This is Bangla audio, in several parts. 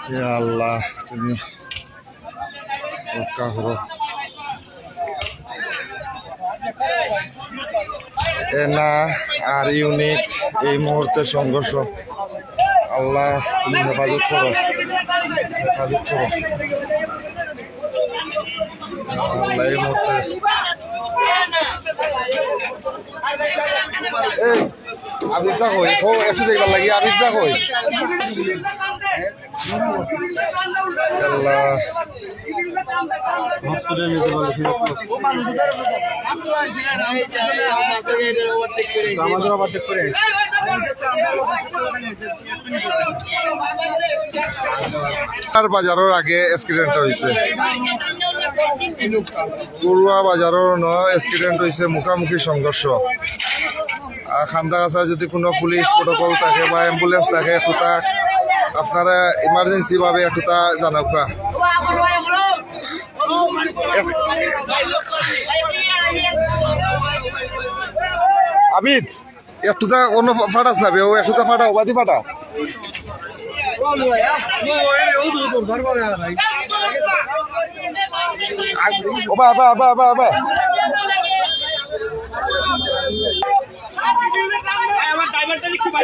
হে আল্লাহ তুমি রক্ষা করো। এনা আর ইউনিক এই মুহূর্তে সংঘর্ষ, আল্লাহ তুমি হেফাজত করো, হেফাজত করো আল্লাহ এই মুহূর্তে। আবিদা কই ও একটু দেখবার লাগি, আবিদা কই আল্লাহ হসপিটালে নিতে পারলে আমাদের ওভারটেক করে বাজারের আগে অ্যাক্সিডেন্ট হয়েছে, পড়ুয়া বাজারের অ্যাক্সিডেন্ট হয়েছে, মুখামুখি সংঘর্ষ। খান্দাগাছা যদি কোনো পুলিশ প্রোটোকল থাকে বা অ্যাম্বুলেন্স থাকে একটু তা আপনারা ইমার্জেন্সি ভাবে একটু তা জানাকা। আবিদ একটু তা অন্য ফাটাস না বে, ও একটু তা ফাটাও, বাদি ফাটাও। ওবা আবা আবা আবা আবা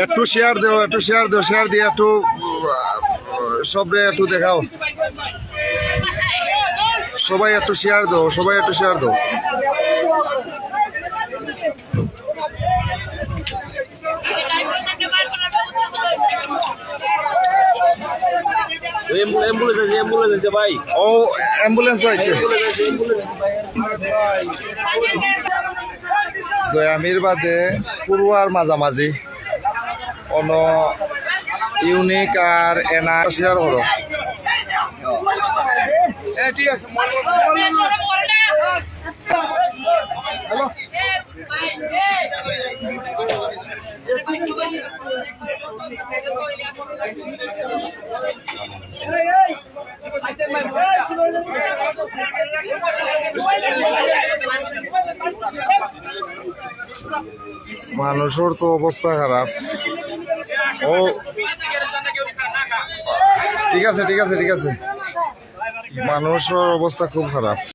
একটু শেয়ার দেও, একটু শেয়ার দেও, শেয়ার দিয়ে একটু সবরে একটু দেখাও, সবাই একটু শেয়ার দাও, সবাই একটু শেয়ার দাও। ভাই ও অ্যাম্বুলেন্স হয়েছে দয়ামির বাদে পড়ুয়ার মাঝামাঝি অন ইউনিক আর এনা শেয়ার করো। ঠিক আছে হ্যালো মানুষের তো অবস্থা খারাপ। ও ঠিক আছে ঠিক আছে ঠিক আছে, মানুষের অবস্থা খুব খারাপ।